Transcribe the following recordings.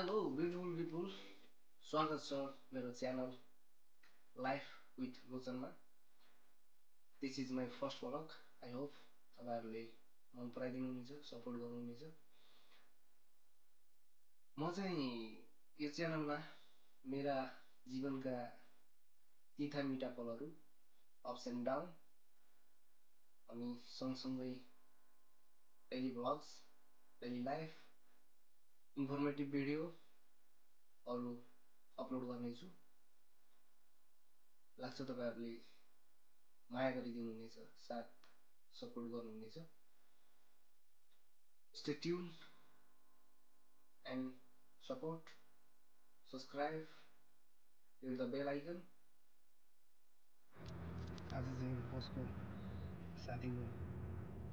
Hello beautiful people, स्वागत छ मेरो च्यानल लाइफ विथ लोचनमा। This is my first vlog. I hope तपाईँहरूले मन पराइदिनुहुनेछ, सपोर्ट गर्नुहुनेछ। म चाहिँ यो च्यानलमा मेरा जीवनका तिथा मिठा पलहरू, अप्स एन्ड डाउन, अनि सँगसँगै daily vlogs, daily life, informative भिडियोहरू अपलोड गर्नेछु। लाग्छ तपाईँहरूले माया गरिदिनुहुनेछ, साथ सपोर्ट गर्नुहुनेछ। Stay tune and support, subscribe, hit the bell icon. आज चाहिँ बसको साथीको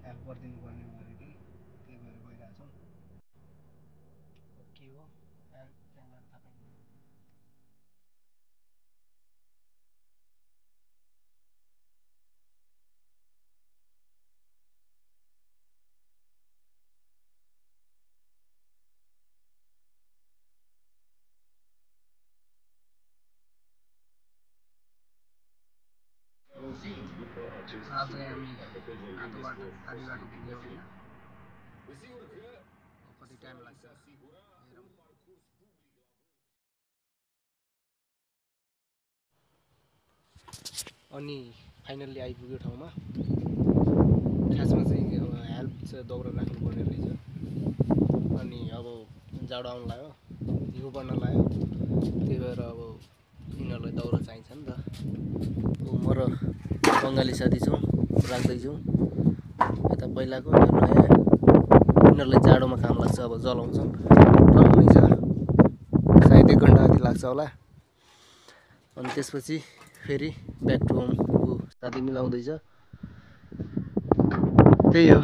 हेल्प गरिदिनु पर्ने भयो कि त्यही भएर गइरहेछौँ। के हो त्यहाँबाट थाहा पाइन्छ। आज हामी आधो बाटो आधी बाटो पुग्यौँ होइन। कति टाइम लाग्छ हेरौँ। अनि फाइनल्ली आइपुग्यो ठाउँमा। खासमा चाहिँ अब हेल्प चाहिँ दौरा राख्नुपर्ने रहेछ। अनि अब जाडो आउनु लाग्यो, हिउँ पर्न लाग्यो, त्यही भएर अब यिनीहरूलाई दौरा चाहिन्छ नि त। म र बङ्गाली साथी छौँ, राख्दैछौँ। यता पहिलाको यो नयाँ, यिनीहरूलाई जाडोमा काम लाग्छ। अब जलाउँछन्, टन्नै छ, सायद 1 घन्टा जति लाग्छ होला। अनि त्यसपछि फेरि ब्याक टु होम साथी मिलाउँदैछ। त्यही हो।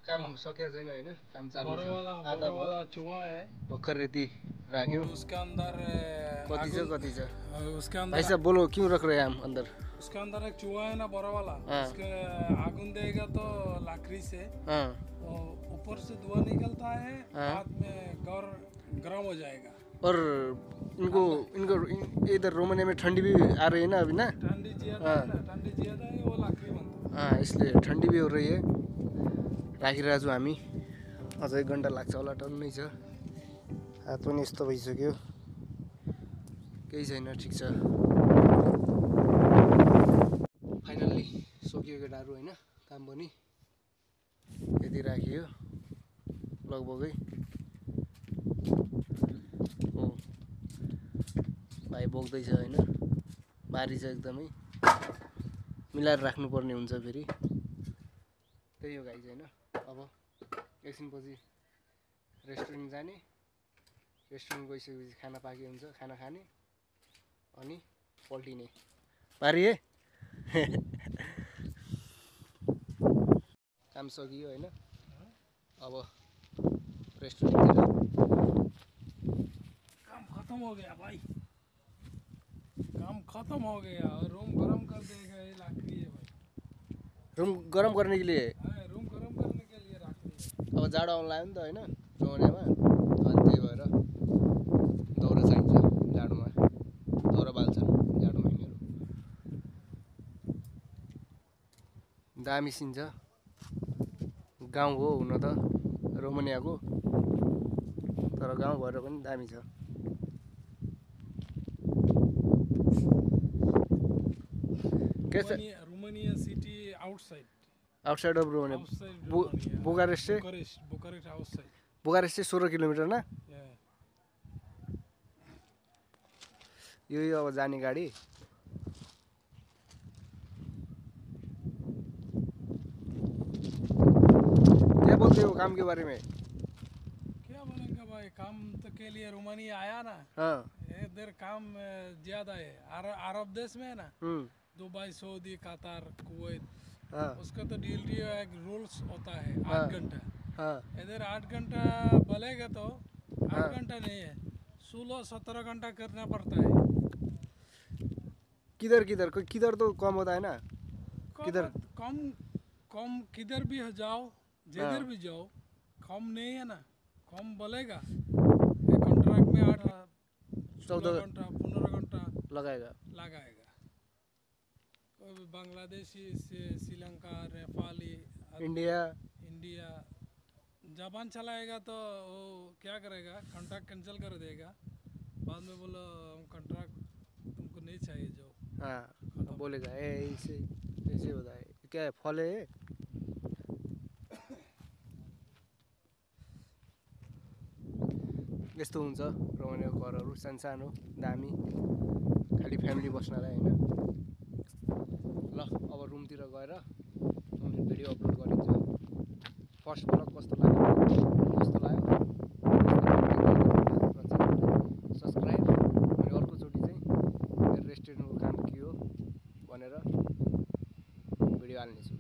काम सकेको छैन होइन, काम चालू छ। भर्खर रेती राख्यो। कति छ भाई साहब बोलो, क्यों रख रहे हैं हम अंदर? उसके अंदर एक चूहा है ना बड़ा वाला, उसके आगुन देगा तो लाकड़ी से ऊपर से धुआं निकलता है, बाद में गर्म हो जाएगा। और इनको इधर रोमानिया में ठंडी भी आ रही है ना अभी ना? ठंडी ज्यादा है, वो लाकड़ी बनता है। हाँ, इसलिए ठंडी भी हो रही है। राखिरहेको छु हामी। अझ 1 घन्टा लाग्छ होला, टन्नै छ। हात पनि यस्तो भइसक्यो, केही छैन, ठिक छ। फाइनल्ली सकियो केटाहरू होइन, काम पनि यति राखियो लगभगै। हो भाइ बोक्दैछ होइन, भारी छ एकदमै, मिलाएर राख्नुपर्ने हुन्छ फेरि। त्यही हो गाइज होइन। अब एकछिनपछि रेस्टुरेन्ट जाने, रेस्टुरेन्ट गइसकेपछि खाना पाके हुन्छ, खाना खाने अनि पल्टिने पारी है। काम सकियो होइन। अब रेस्टुरेन्टतिर। काम खत्म हो गया भाई, काम खत्म हो गया। रूम गरम कर देगा ये लाकड़ी है भाई। रूम गरम करने के लिए? रूम गरम करने के लिए लाकड़ी है। अब जाडो आउनु लाग्यो नि त होइन रोमानियामा, अनि त्यही भएर दौरा चाहिन्छ जाडोमा। दौरा बाल्छन् जाडोमा यिनीहरू। दामी सिन छ। गाउँ हो हुन त रोमानियाको, तर गाउँ भएर पनि दामी छ। Romania city outside of Romania. Bucharest outside. Bucharest चाहिँ 16 किलोमिटर ना Yeah. यो अब जाने गाडी क्या बोलते हो काम के बारे में क्या बोलेंगे भाई, काम तो के लिए रोमानिया आया ना, हाँ इधर काम ज्यादा है। अरब देश में है ना, दुबई, सऊदी, कतार, कुवैत, हाँ उसका तो डेली एक रूल्स होता है हाँ। 8 घंटा। हाँ इधर 8 घंटा बोलेगा तो 8 घंटा नहीं है, 16-17 घंटा करना पड़ता है। किधर किधर किधर तो कम होता है ना किधर कम कम किधर भी जाओ, जिधर भी जाओ, कम नहीं है ना, कम बोलेगा। कॉन्ट्रैक्ट में 14 घंटा 15 घंटा लगाएगा लगाएगा। कोई भी बांग्लादेशी से श्रीलंका, नेपाली, इंडिया जापान चलाएगा तो वो क्या करेगा, कॉन्ट्रैक्ट कैंसिल कर देगा। बाद में बोलो हम कॉन्ट्रैक्ट तुमको नहीं चाहिए जो। हाँ बोलेगा ऐसे ऐसे होता है क्या है फल है यस्तो हुन्छ रोमानियाको घरहरू सानो दामी खालि फ्यामिली बस्नलाई होइन ल अब रुमतिर गएर भिडियो अपलोड गरिन्छ फर्स्ट ब्लग कस्तो लाग्यो सब्सक्राइब अनि अर्कोचोटि चाहिँ मेरो रेस्टुरेन्टको काम के हो भनेर भिडियो हाल्नेछु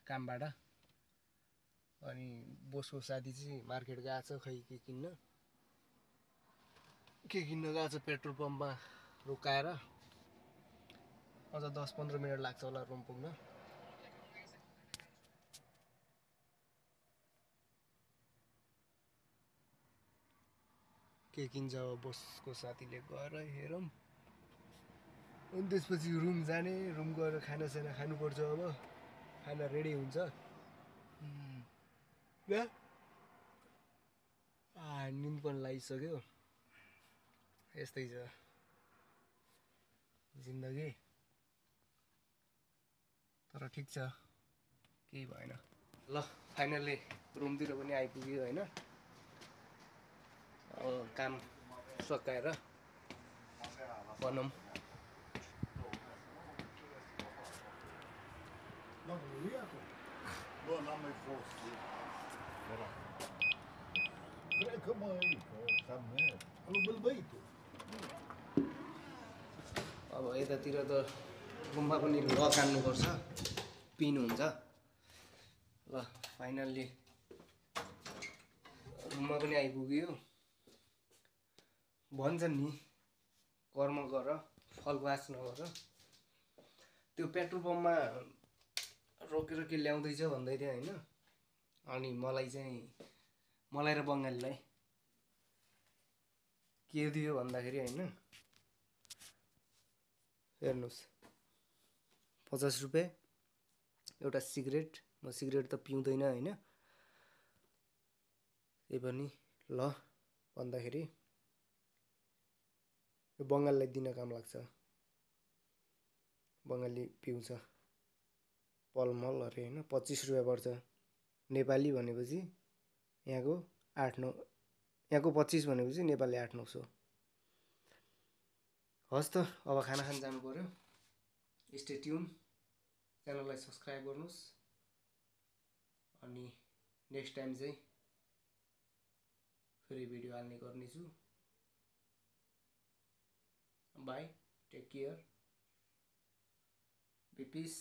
कामबाट अनि बोसको साथी चाहिँ मार्केट गएको छ खै के किन्न गएको छ पेट्रोल पम्पमा रोकाएर अझ 10-15 मिनट लाग्छ होला रुम पुग्न के किन्छ अब बोसको साथीले गएर हेरौँ अनि त्यसपछि रुम जाने रुम गएर खानासाना खानुपर्छ अब खाना रेडी हुन्छ निन्द पनि लागिसक्यो यस्तै छ जिन्दगी तर ठिक छ केही भएन ल फाइनल्ली रुमतिर पनि आइपुग्यो होइन अब काम सकाएर भनौँ अब यतातिर त रुममा पनि लक हान्नुपर्छ पिन हुन्छ ल फाइनल्ली रुममा पनि आइपुग्यो भन्छन् नि कर्म गर फल वास नगर त्यो पेट्रोल पम्पमा रोकेर के ल्याउँदैछ भन्दै थियो होइन अनि मलाई र बङ्गालीलाई के दियो भन्दाखेरि होइन हेर्नुहोस् 50 रुपियाँ एउटा सिगरेट म सिगरेट त पिउँदैन होइन त्यही पनि ल भन्दाखेरि यो बङ्गालीलाई दिन काम लाग्छ बङ्गाली पिउँछ पलमल अरे होइन 25 रुपियाँ पर्छ नेपाली भनेपछि यहाँको 8-9 यहाँको 25 भनेपछि नेपाली 8-900 हस् त अब खाना खान जानु पर्यो स्टे ट्युन च्यानललाई सब्सक्राइब गर्नुहोस् अनि नेक्स्ट टाइम चाहिँ फेरि भिडियो हाल्ने गर्नेछु bye take care be piece